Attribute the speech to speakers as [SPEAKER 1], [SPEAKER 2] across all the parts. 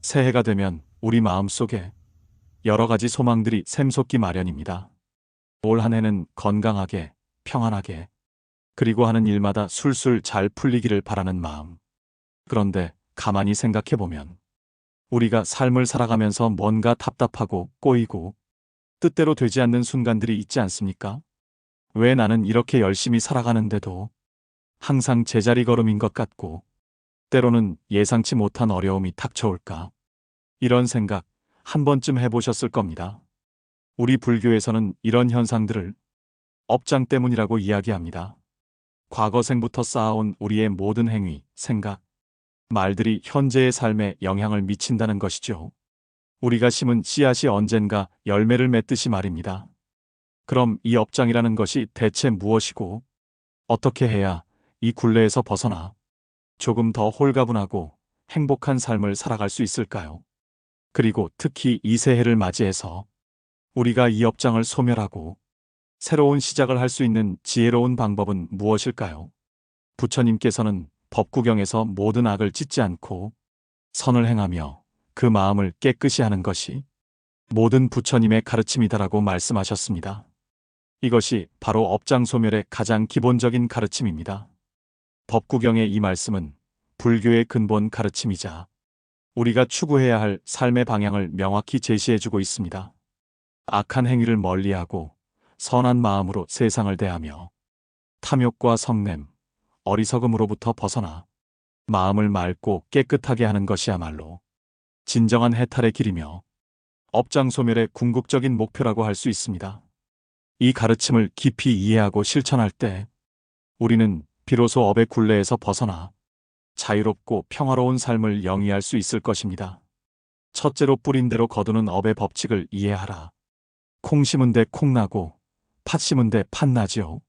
[SPEAKER 1] 새해가 되면 우리 마음속에 여러 가지 소망들이 샘솟기 마련입니다. 올 한 해는 건강하게, 평안하게, 그리고 하는 일마다 술술 잘 풀리기를 바라는 마음. 그런데 가만히 생각해보면 우리가 삶을 살아가면서 뭔가 답답하고 꼬이고 뜻대로 되지 않는 순간들이 있지 않습니까? 왜 나는 이렇게 열심히 살아가는데도 항상 제자리 걸음인 것 같고 때로는 예상치 못한 어려움이 닥쳐올까? 이런 생각 한 번쯤 해보셨을 겁니다. 우리 불교에서는 이런 현상들을 업장 때문이라고 이야기합니다. 과거 생부터 쌓아온 우리의 모든 행위, 생각, 말들이 현재의 삶에 영향을 미친다는 것이죠. 우리가 심은 씨앗이 언젠가 열매를 맺듯이 말입니다. 그럼 이 업장이라는 것이 대체 무엇이고 어떻게 해야 이 굴레에서 벗어나 조금 더 홀가분하고 행복한 삶을 살아갈 수 있을까요? 그리고 특히 이 새해를 맞이해서 우리가 이 업장을 소멸하고 새로운 시작을 할 수 있는 지혜로운 방법은 무엇일까요? 부처님께서는 법구경에서 모든 악을 짓지 않고 선을 행하며 그 마음을 깨끗이 하는 것이 모든 부처님의 가르침이다라고 말씀하셨습니다. 이것이 바로 업장 소멸의 가장 기본적인 가르침입니다. 법구경의 이 말씀은 불교의 근본 가르침이자 우리가 추구해야 할 삶의 방향을 명확히 제시해주고 있습니다. 악한 행위를 멀리하고 선한 마음으로 세상을 대하며 탐욕과 성냄, 어리석음으로부터 벗어나 마음을 맑고 깨끗하게 하는 것이야말로 진정한 해탈의 길이며 업장 소멸의 궁극적인 목표라고 할 수 있습니다. 이 가르침을 깊이 이해하고 실천할 때 우리는 비로소 업의 굴레에서 벗어나 자유롭고 평화로운 삶을 영위할 수 있을 것입니다. 첫째로 뿌린 대로 거두는 업의 법칙을 이해하라. 콩 심은 데 콩 나고 팥 심은 데 팥 나지요.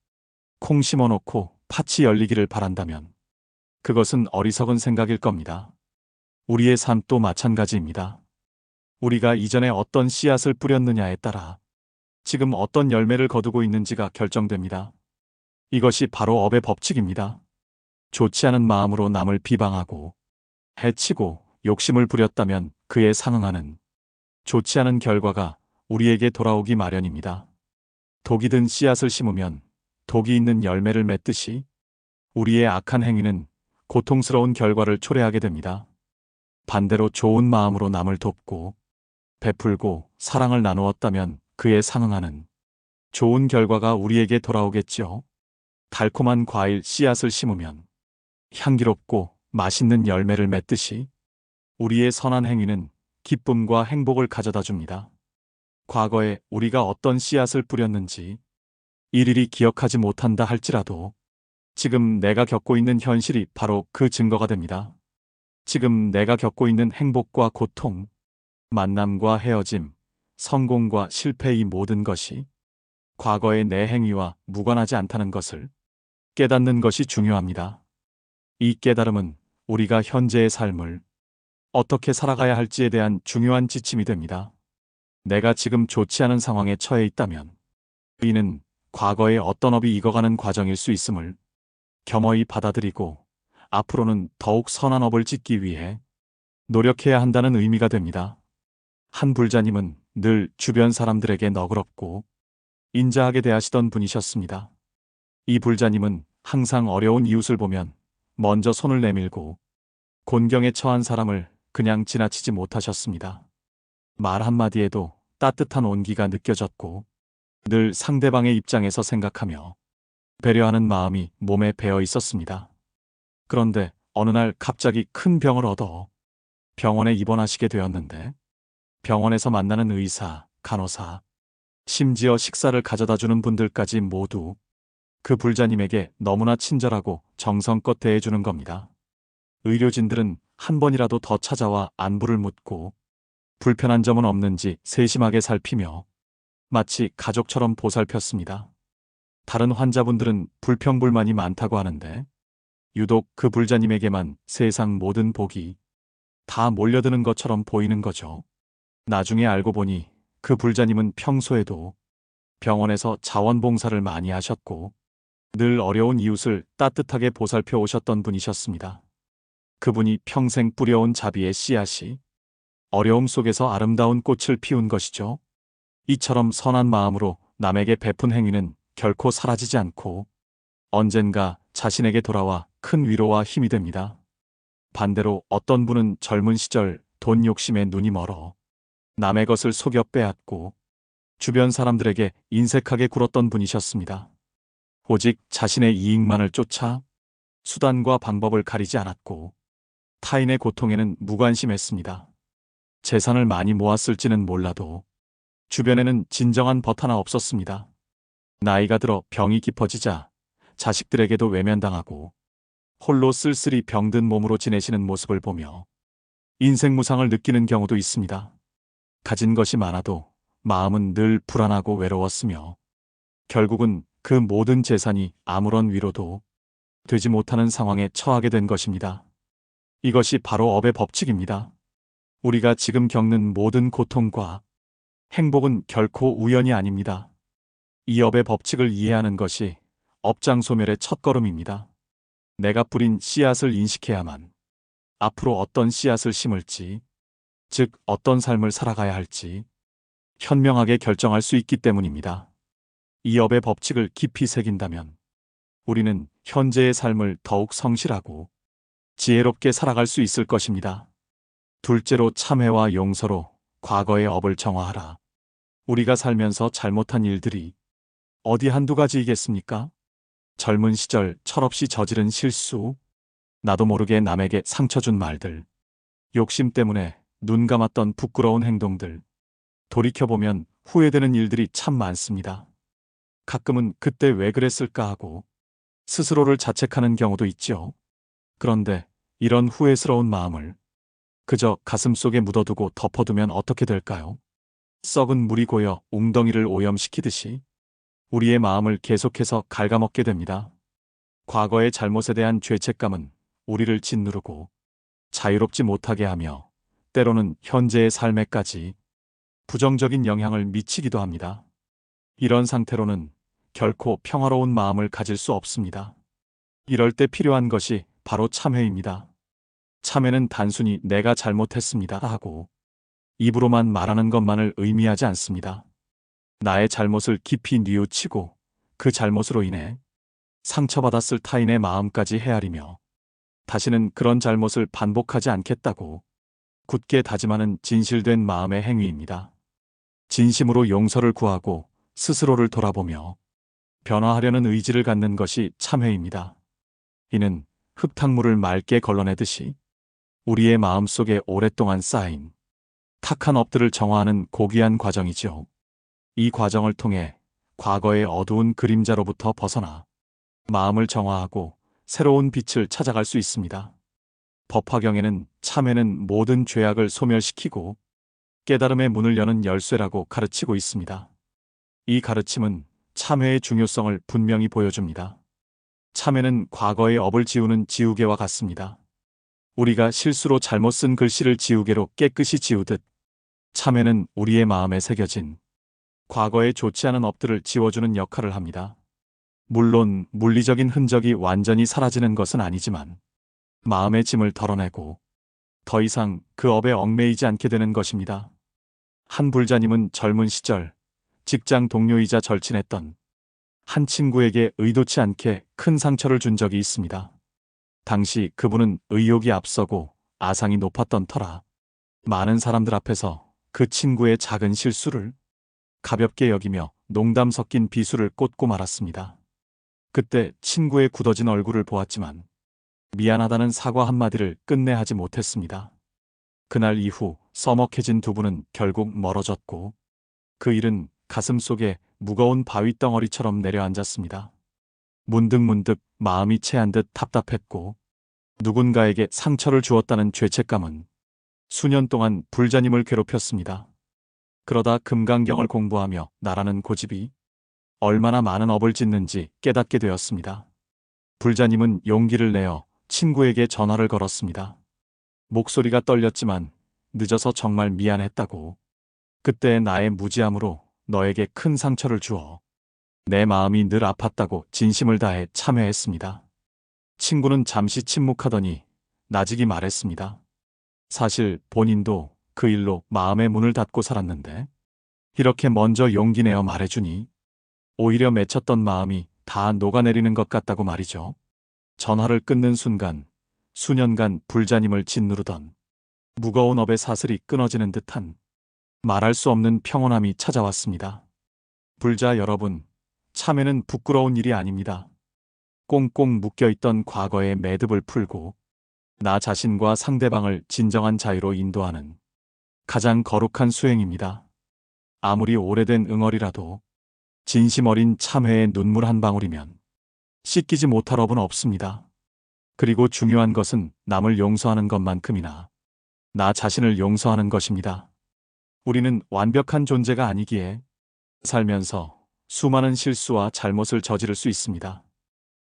[SPEAKER 1] 콩 심어놓고 팥이 열리기를 바란다면 그것은 어리석은 생각일 겁니다. 우리의 삶도 마찬가지입니다. 우리가 이전에 어떤 씨앗을 뿌렸느냐에 따라 지금 어떤 열매를 거두고 있는지가 결정됩니다. 이것이 바로 업의 법칙입니다. 좋지 않은 마음으로 남을 비방하고 해치고 욕심을 부렸다면 그에 상응하는 좋지 않은 결과가 우리에게 돌아오기 마련입니다. 독이 든 씨앗을 심으면 독이 있는 열매를 맺듯이 우리의 악한 행위는 고통스러운 결과를 초래하게 됩니다. 반대로 좋은 마음으로 남을 돕고 베풀고 사랑을 나누었다면 그에 상응하는 좋은 결과가 우리에게 돌아오겠지요. 달콤한 과일 씨앗을 심으면 향기롭고 맛있는 열매를 맺듯이 우리의 선한 행위는 기쁨과 행복을 가져다 줍니다. 과거에 우리가 어떤 씨앗을 뿌렸는지 일일이 기억하지 못한다 할지라도 지금 내가 겪고 있는 현실이 바로 그 증거가 됩니다. 지금 내가 겪고 있는 행복과 고통, 만남과 헤어짐, 성공과 실패 이 모든 것이 과거의 내 행위와 무관하지 않다는 것을 깨닫는 것이 중요합니다. 이 깨달음은 우리가 현재의 삶을 어떻게 살아가야 할지에 대한 중요한 지침이 됩니다. 내가 지금 좋지 않은 상황에 처해 있다면 이는 과거의 어떤 업이 익어가는 과정일 수 있음을 겸허히 받아들이고 앞으로는 더욱 선한 업을 짓기 위해 노력해야 한다는 의미가 됩니다. 한 불자님은 늘 주변 사람들에게 너그럽고 인자하게 대하시던 분이셨습니다. 이 불자님은 항상 어려운 이웃을 보면 먼저 손을 내밀고 곤경에 처한 사람을 그냥 지나치지 못하셨습니다. 말 한마디에도 따뜻한 온기가 느껴졌고 늘 상대방의 입장에서 생각하며 배려하는 마음이 몸에 배어 있었습니다. 그런데 어느 날 갑자기 큰 병을 얻어 병원에 입원하시게 되었는데 병원에서 만나는 의사, 간호사, 심지어 식사를 가져다 주는 분들까지 모두 그 불자님에게 너무나 친절하고 정성껏 대해주는 겁니다. 의료진들은 한 번이라도 더 찾아와 안부를 묻고 불편한 점은 없는지 세심하게 살피며 마치 가족처럼 보살폈습니다. 다른 환자분들은 불평불만이 많다고 하는데 유독 그 불자님에게만 세상 모든 복이 다 몰려드는 것처럼 보이는 거죠. 나중에 알고 보니 그 불자님은 평소에도 병원에서 자원봉사를 많이 하셨고 늘 어려운 이웃을 따뜻하게 보살펴 오셨던 분이셨습니다. 그분이 평생 뿌려온 자비의 씨앗이 어려움 속에서 아름다운 꽃을 피운 것이죠. 이처럼 선한 마음으로 남에게 베푼 행위는 결코 사라지지 않고 언젠가 자신에게 돌아와 큰 위로와 힘이 됩니다. 반대로 어떤 분은 젊은 시절 돈 욕심에 눈이 멀어 남의 것을 속여 빼앗고 주변 사람들에게 인색하게 굴었던 분이셨습니다. 오직 자신의 이익만을 쫓아 수단과 방법을 가리지 않았고 타인의 고통에는 무관심했습니다. 재산을 많이 모았을지는 몰라도 주변에는 진정한 벗 하나 없었습니다. 나이가 들어 병이 깊어지자 자식들에게도 외면당하고 홀로 쓸쓸히 병든 몸으로 지내시는 모습을 보며 인생 무상을 느끼는 경우도 있습니다. 가진 것이 많아도 마음은 늘 불안하고 외로웠으며 결국은 그 모든 재산이 아무런 위로도 되지 못하는 상황에 처하게 된 것입니다. 이것이 바로 업의 법칙입니다. 우리가 지금 겪는 모든 고통과 행복은 결코 우연이 아닙니다. 이 업의 법칙을 이해하는 것이 업장 소멸의 첫걸음입니다. 내가 뿌린 씨앗을 인식해야만 앞으로 어떤 씨앗을 심을지, 즉 어떤 삶을 살아가야 할지 현명하게 결정할 수 있기 때문입니다. 이 업의 법칙을 깊이 새긴다면 우리는 현재의 삶을 더욱 성실하고 지혜롭게 살아갈 수 있을 것입니다. 둘째로 참회와 용서로 과거의 업을 정화하라. 우리가 살면서 잘못한 일들이 어디 한두 가지이겠습니까? 젊은 시절 철없이 저지른 실수, 나도 모르게 남에게 상처 준 말들, 욕심 때문에 눈 감았던 부끄러운 행동들, 돌이켜보면 후회되는 일들이 참 많습니다. 가끔은 그때 왜 그랬을까 하고 스스로를 자책하는 경우도 있죠. 그런데 이런 후회스러운 마음을 그저 가슴속에 묻어두고 덮어두면 어떻게 될까요? 썩은 물이 고여 웅덩이를 오염시키듯이 우리의 마음을 계속해서 갉아먹게 됩니다. 과거의 잘못에 대한 죄책감은 우리를 짓누르고 자유롭지 못하게 하며 때로는 현재의 삶에까지 부정적인 영향을 미치기도 합니다. 이런 상태로는 결코 평화로운 마음을 가질 수 없습니다. 이럴 때 필요한 것이 바로 참회입니다. 참회는 단순히 내가 잘못했습니다 하고 입으로만 말하는 것만을 의미하지 않습니다. 나의 잘못을 깊이 뉘우치고 그 잘못으로 인해 상처받았을 타인의 마음까지 헤아리며 다시는 그런 잘못을 반복하지 않겠다고 굳게 다짐하는 진실된 마음의 행위입니다. 진심으로 용서를 구하고 스스로를 돌아보며 변화하려는 의지를 갖는 것이 참회입니다. 이는 흙탕물을 맑게 걸러내듯이 우리의 마음속에 오랫동안 쌓인 탁한 업들을 정화하는 고귀한 과정이죠. 이 과정을 통해 과거의 어두운 그림자로부터 벗어나 마음을 정화하고 새로운 빛을 찾아갈 수 있습니다. 법화경에는 참회는 모든 죄악을 소멸시키고 깨달음의 문을 여는 열쇠라고 가르치고 있습니다. 이 가르침은 참회의 중요성을 분명히 보여줍니다. 참회는 과거의 업을 지우는 지우개와 같습니다. 우리가 실수로 잘못 쓴 글씨를 지우개로 깨끗이 지우듯 참회는 우리의 마음에 새겨진 과거의 좋지 않은 업들을 지워주는 역할을 합니다. 물론 물리적인 흔적이 완전히 사라지는 것은 아니지만 마음의 짐을 덜어내고 더 이상 그 업에 얽매이지 않게 되는 것입니다. 한 불자님은 젊은 시절 직장 동료이자 절친했던 한 친구에게 의도치 않게 큰 상처를 준 적이 있습니다. 당시 그분은 의욕이 앞서고 아상이 높았던 터라 많은 사람들 앞에서 그 친구의 작은 실수를 가볍게 여기며 농담 섞인 비수를 꽂고 말았습니다. 그때 친구의 굳어진 얼굴을 보았지만 미안하다는 사과 한마디를 끝내 하지 못했습니다. 그날 이후 서먹해진 두 분은 결국 멀어졌고 그 일은 가슴속에 무거운 바위덩어리처럼 내려앉았습니다. 문득문득 마음이 체한 듯 답답했고 누군가에게 상처를 주었다는 죄책감은 수년 동안 불자님을 괴롭혔습니다. 그러다 금강경을 공부하며 나라는 고집이 얼마나 많은 업을 짓는지 깨닫게 되었습니다. 불자님은 용기를 내어 친구에게 전화를 걸었습니다. 목소리가 떨렸지만 늦어서 정말 미안했다고. 그때 나의 무지함으로 너에게 큰 상처를 주어 내 마음이 늘 아팠다고 진심을 다해 참회했습니다. 친구는 잠시 침묵하더니 나직이 말했습니다. 사실 본인도 그 일로 마음의 문을 닫고 살았는데 이렇게 먼저 용기 내어 말해주니 오히려 맺혔던 마음이 다 녹아내리는 것 같다고 말이죠. 전화를 끊는 순간 수년간 불자님을 짓누르던 무거운 업의 사슬이 끊어지는 듯한 말할 수 없는 평온함이 찾아왔습니다. 불자 여러분, 참회는 부끄러운 일이 아닙니다. 꽁꽁 묶여있던 과거의 매듭을 풀고 나 자신과 상대방을 진정한 자유로 인도하는 가장 거룩한 수행입니다. 아무리 오래된 응어리라도 진심 어린 참회의 눈물 한 방울이면 씻기지 못할 업은 없습니다. 그리고 중요한 것은 남을 용서하는 것만큼이나 나 자신을 용서하는 것입니다. 우리는 완벽한 존재가 아니기에 살면서 수많은 실수와 잘못을 저지를 수 있습니다.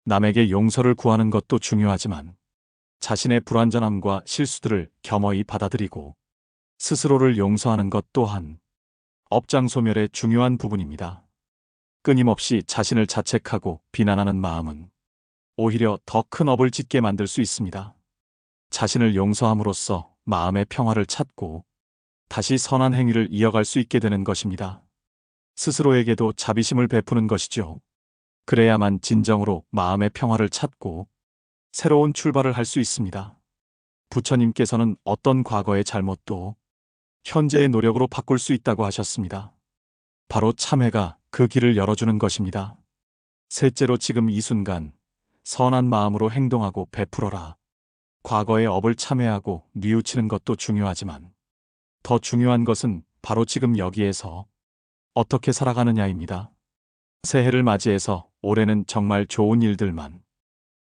[SPEAKER 1] 남에게 용서를 구하는 것도 중요하지만 자신의 불완전함과 실수들을 겸허히 받아들이고 스스로를 용서하는 것 또한 업장 소멸의 중요한 부분입니다. 끊임없이 자신을 자책하고 비난하는 마음은 오히려 더 큰 업을 짓게 만들 수 있습니다. 자신을 용서함으로써 마음의 평화를 찾고 다시 선한 행위를 이어갈 수 있게 되는 것입니다. 스스로에게도 자비심을 베푸는 것이죠. 그래야만 진정으로 마음의 평화를 찾고 새로운 출발을 할 수 있습니다. 부처님께서는 어떤 과거의 잘못도 현재의 노력으로 바꿀 수 있다고 하셨습니다. 바로 참회가 그 길을 열어주는 것입니다. 셋째로 지금 이 순간 선한 마음으로 행동하고 베풀어라. 과거의 업을 참회하고 뉘우치는 것도 중요하지만 더 중요한 것은 바로 지금 여기에서 어떻게 살아가느냐입니다. 새해를 맞이해서 올해는 정말 좋은 일들만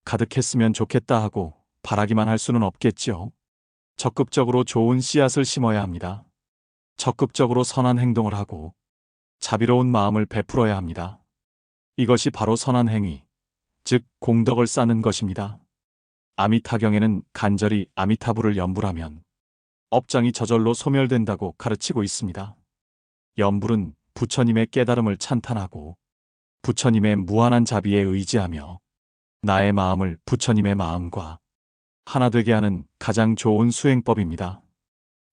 [SPEAKER 1] 가득했으면 좋겠다 하고 바라기만 할 수는 없겠지요. 적극적으로 좋은 씨앗을 심어야 합니다. 적극적으로 선한 행동을 하고 자비로운 마음을 베풀어야 합니다. 이것이 바로 선한 행위, 즉 공덕을 쌓는 것입니다. 아미타경에는 간절히 아미타불을 염불하면 업장이 저절로 소멸된다고 가르치고 있습니다. 염불은 부처님의 깨달음을 찬탄하고 부처님의 무한한 자비에 의지하며 나의 마음을 부처님의 마음과 하나 되게 하는 가장 좋은 수행법입니다.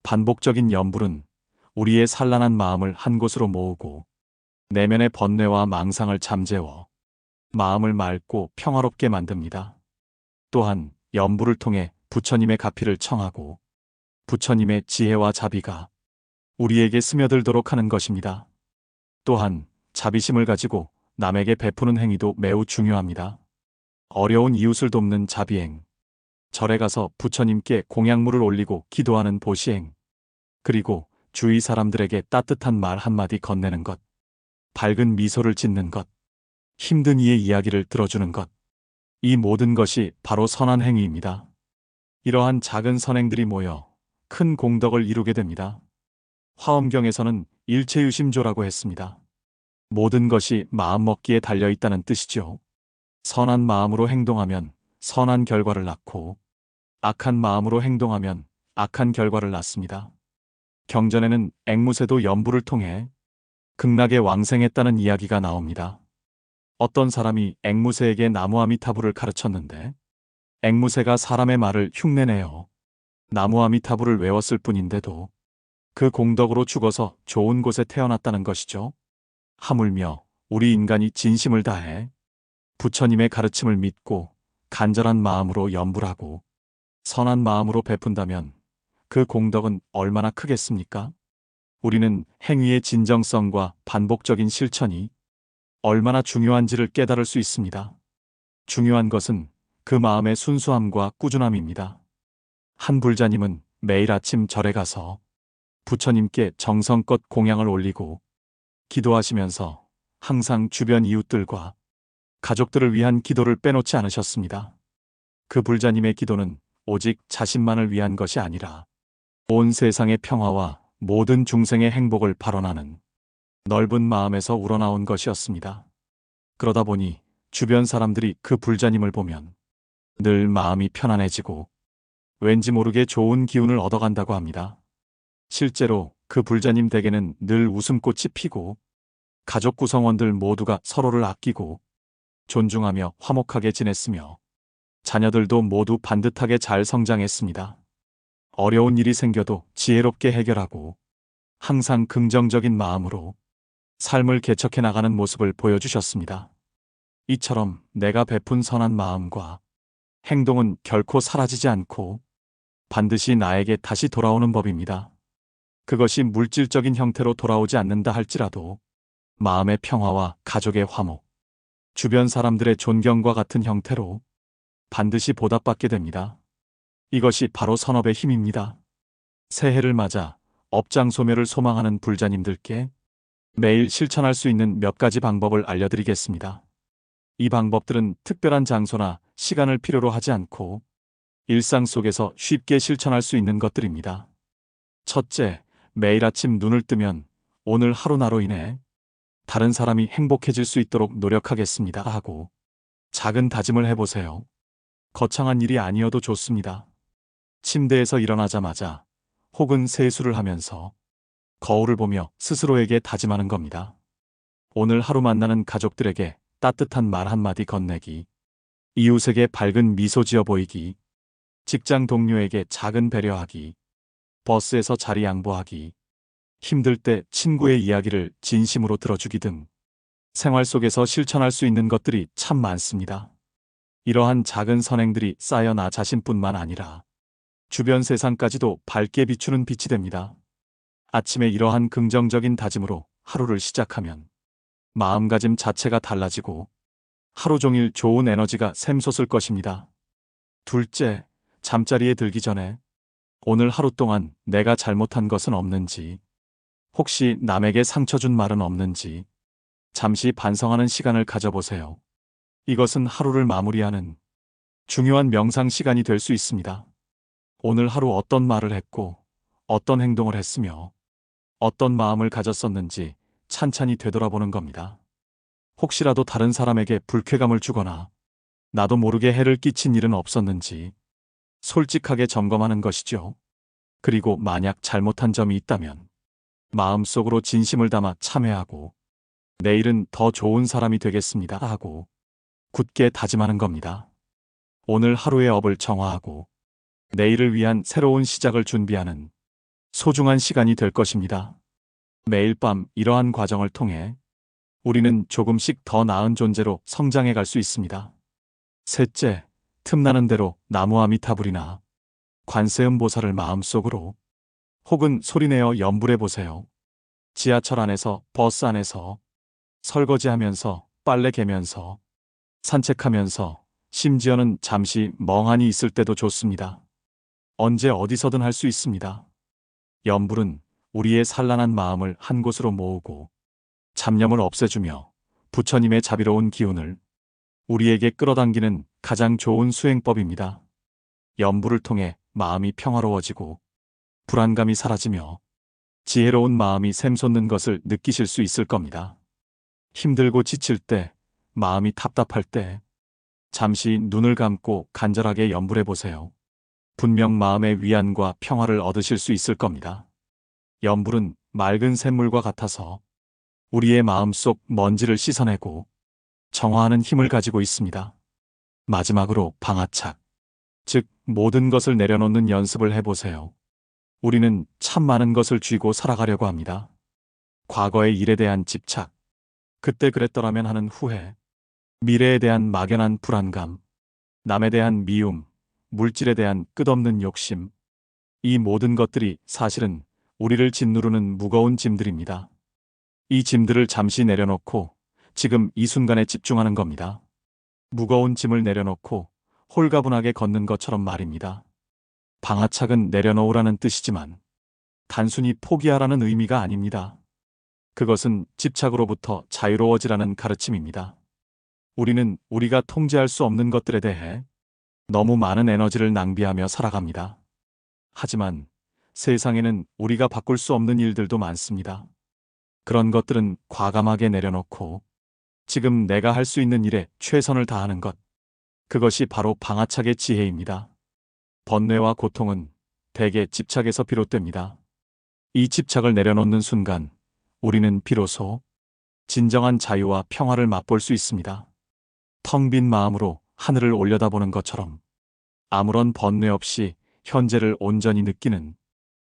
[SPEAKER 1] 반복적인 염불은 우리의 산란한 마음을 한 곳으로 모으고 내면의 번뇌와 망상을 잠재워 마음을 맑고 평화롭게 만듭니다. 또한 염불을 통해 부처님의 가피를 청하고 부처님의 지혜와 자비가 우리에게 스며들도록 하는 것입니다. 또한 자비심을 가지고 남에게 베푸는 행위도 매우 중요합니다. 어려운 이웃을 돕는 자비행, 절에 가서 부처님께 공양물을 올리고 기도하는 보시행, 그리고 주위 사람들에게 따뜻한 말 한마디 건네는 것, 밝은 미소를 짓는 것, 힘든 이의 이야기를 들어주는 것, 이 모든 것이 바로 선한 행위입니다. 이러한 작은 선행들이 모여 큰 공덕을 이루게 됩니다. 화엄경에서는 일체유심조라고 했습니다. 모든 것이 마음먹기에 달려있다는 뜻이죠. 선한 마음으로 행동하면 선한 결과를 낳고 악한 마음으로 행동하면 악한 결과를 낳습니다. 경전에는 앵무새도 염불을 통해 극락에 왕생했다는 이야기가 나옵니다. 어떤 사람이 앵무새에게 나무 아미타불을 가르쳤는데 앵무새가 사람의 말을 흉내내어 나무 아미타불을 외웠을 뿐인데도 그 공덕으로 죽어서 좋은 곳에 태어났다는 것이죠. 하물며 우리 인간이 진심을 다해 부처님의 가르침을 믿고 간절한 마음으로 염불하고 선한 마음으로 베푼다면 그 공덕은 얼마나 크겠습니까? 우리는 행위의 진정성과 반복적인 실천이 얼마나 중요한지를 깨달을 수 있습니다. 중요한 것은 그 마음의 순수함과 꾸준함입니다. 한 불자님은 매일 아침 절에 가서 부처님께 정성껏 공양을 올리고 기도하시면서 항상 주변 이웃들과 가족들을 위한 기도를 빼놓지 않으셨습니다. 그 불자님의 기도는 오직 자신만을 위한 것이 아니라 온 세상의 평화와 모든 중생의 행복을 발언하는 넓은 마음에서 우러나온 것이었습니다. 그러다 보니 주변 사람들이 그 불자님을 보면 늘 마음이 편안해지고 왠지 모르게 좋은 기운을 얻어간다고 합니다. 실제로 그 불자님 댁에는 늘 웃음꽃이 피고 가족 구성원들 모두가 서로를 아끼고 존중하며 화목하게 지냈으며 자녀들도 모두 반듯하게 잘 성장했습니다. 어려운 일이 생겨도 지혜롭게 해결하고 항상 긍정적인 마음으로 삶을 개척해 나가는 모습을 보여주셨습니다. 이처럼 내가 베푼 선한 마음과 행동은 결코 사라지지 않고 반드시 나에게 다시 돌아오는 법입니다. 그것이 물질적인 형태로 돌아오지 않는다 할지라도 마음의 평화와 가족의 화목, 주변 사람들의 존경과 같은 형태로 반드시 보답받게 됩니다. 이것이 바로 선업의 힘입니다. 새해를 맞아 업장 소멸을 소망하는 불자님들께 매일 실천할 수 있는 몇 가지 방법을 알려드리겠습니다. 이 방법들은 특별한 장소나 시간을 필요로 하지 않고 일상 속에서 쉽게 실천할 수 있는 것들입니다. 첫째, 매일 아침 눈을 뜨면 오늘 하루 나로 인해 다른 사람이 행복해질 수 있도록 노력하겠습니다 하고 작은 다짐을 해보세요. 거창한 일이 아니어도 좋습니다. 침대에서 일어나자마자 혹은 세수를 하면서 거울을 보며 스스로에게 다짐하는 겁니다. 오늘 하루 만나는 가족들에게 따뜻한 말 한마디 건네기, 이웃에게 밝은 미소 지어 보이기, 직장 동료에게 작은 배려하기, 버스에서 자리 양보하기, 힘들 때 친구의 이야기를 진심으로 들어주기 등 생활 속에서 실천할 수 있는 것들이 참 많습니다. 이러한 작은 선행들이 쌓여 나 자신뿐만 아니라 주변 세상까지도 밝게 비추는 빛이 됩니다. 아침에 이러한 긍정적인 다짐으로 하루를 시작하면 마음가짐 자체가 달라지고 하루 종일 좋은 에너지가 샘솟을 것입니다. 둘째, 잠자리에 들기 전에 오늘 하루 동안 내가 잘못한 것은 없는지, 혹시 남에게 상처 준 말은 없는지 잠시 반성하는 시간을 가져보세요. 이것은 하루를 마무리하는 중요한 명상 시간이 될 수 있습니다. 오늘 하루 어떤 말을 했고, 어떤 행동을 했으며, 어떤 마음을 가졌었는지 찬찬히 되돌아보는 겁니다. 혹시라도 다른 사람에게 불쾌감을 주거나 나도 모르게 해를 끼친 일은 없었는지 솔직하게 점검하는 것이죠. 그리고 만약 잘못한 점이 있다면 마음속으로 진심을 담아 참회하고 내일은 더 좋은 사람이 되겠습니다 하고 굳게 다짐하는 겁니다. 오늘 하루의 업을 정화하고 내일을 위한 새로운 시작을 준비하는 소중한 시간이 될 것입니다. 매일 밤 이러한 과정을 통해 우리는 조금씩 더 나은 존재로 성장해 갈 수 있습니다. 셋째, 틈나는 대로 나무 아미타불이나 관세음 보살을 마음속으로 혹은 소리내어 염불해 보세요. 지하철 안에서, 버스 안에서, 설거지하면서, 빨래 개면서, 산책하면서, 심지어는 잠시 멍하니 있을 때도 좋습니다. 언제 어디서든 할 수 있습니다. 염불은 우리의 산란한 마음을 한 곳으로 모으고 잡념을 없애주며 부처님의 자비로운 기운을 우리에게 끌어당기는 가장 좋은 수행법입니다. 염불을 통해 마음이 평화로워지고 불안감이 사라지며 지혜로운 마음이 샘솟는 것을 느끼실 수 있을 겁니다. 힘들고 지칠 때, 마음이 답답할 때 잠시 눈을 감고 간절하게 염불해 보세요. 분명 마음의 위안과 평화를 얻으실 수 있을 겁니다. 염불은 맑은 샘물과 같아서 우리의 마음속 먼지를 씻어내고 정화하는 힘을 가지고 있습니다. 마지막으로 방아착, 즉 모든 것을 내려놓는 연습을 해보세요. 우리는 참 많은 것을 쥐고 살아가려고 합니다. 과거의 일에 대한 집착, 그때 그랬더라면 하는 후회, 미래에 대한 막연한 불안감, 남에 대한 미움, 물질에 대한 끝없는 욕심, 이 모든 것들이 사실은 우리를 짓누르는 무거운 짐들입니다. 이 짐들을 잠시 내려놓고 지금 이 순간에 집중하는 겁니다. 무거운 짐을 내려놓고 홀가분하게 걷는 것처럼 말입니다. 방아착은 내려놓으라는 뜻이지만 단순히 포기하라는 의미가 아닙니다. 그것은 집착으로부터 자유로워지라는 가르침입니다. 우리는 우리가 통제할 수 없는 것들에 대해 너무 많은 에너지를 낭비하며 살아갑니다. 하지만 세상에는 우리가 바꿀 수 없는 일들도 많습니다. 그런 것들은 과감하게 내려놓고 지금 내가 할 수 있는 일에 최선을 다하는 것, 그것이 바로 방아착의 지혜입니다. 번뇌와 고통은 대개 집착에서 비롯됩니다. 이 집착을 내려놓는 순간 우리는 비로소 진정한 자유와 평화를 맛볼 수 있습니다. 텅 빈 마음으로 하늘을 올려다보는 것처럼 아무런 번뇌 없이 현재를 온전히 느끼는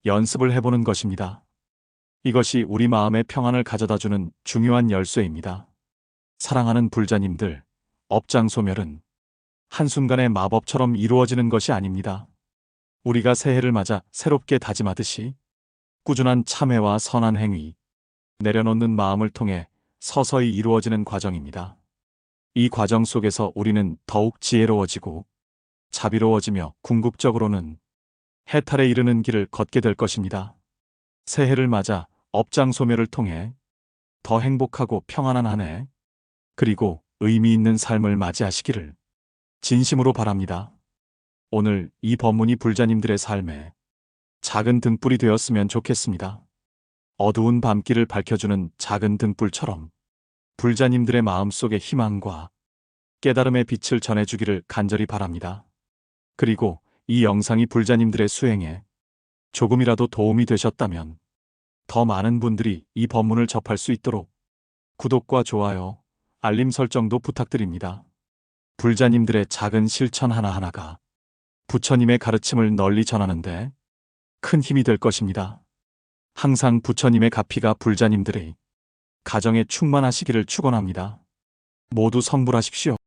[SPEAKER 1] 연습을 해보는 것입니다. 이것이 우리 마음의 평안을 가져다주는 중요한 열쇠입니다. 사랑하는 불자님들, 업장소멸은 한순간의 마법처럼 이루어지는 것이 아닙니다. 우리가 새해를 맞아 새롭게 다짐하듯이 꾸준한 참회와 선한 행위, 내려놓는 마음을 통해 서서히 이루어지는 과정입니다. 이 과정 속에서 우리는 더욱 지혜로워지고 자비로워지며 궁극적으로는 해탈에 이르는 길을 걷게 될 것입니다. 새해를 맞아 업장소멸을 통해 더 행복하고 평안한 한 해, 그리고 의미 있는 삶을 맞이하시기를 진심으로 바랍니다. 오늘 이 법문이 불자님들의 삶에 작은 등불이 되었으면 좋겠습니다. 어두운 밤길을 밝혀주는 작은 등불처럼 불자님들의 마음속에 희망과 깨달음의 빛을 전해주기를 간절히 바랍니다. 그리고 이 영상이 불자님들의 수행에 조금이라도 도움이 되셨다면 더 많은 분들이 이 법문을 접할 수 있도록 구독과 좋아요, 알림 설정도 부탁드립니다. 불자님들의 작은 실천 하나하나가 부처님의 가르침을 널리 전하는데 큰 힘이 될 것입니다. 항상 부처님의 가피가 불자님들의 가정에 충만하시기를 축원합니다. 모두 성불하십시오.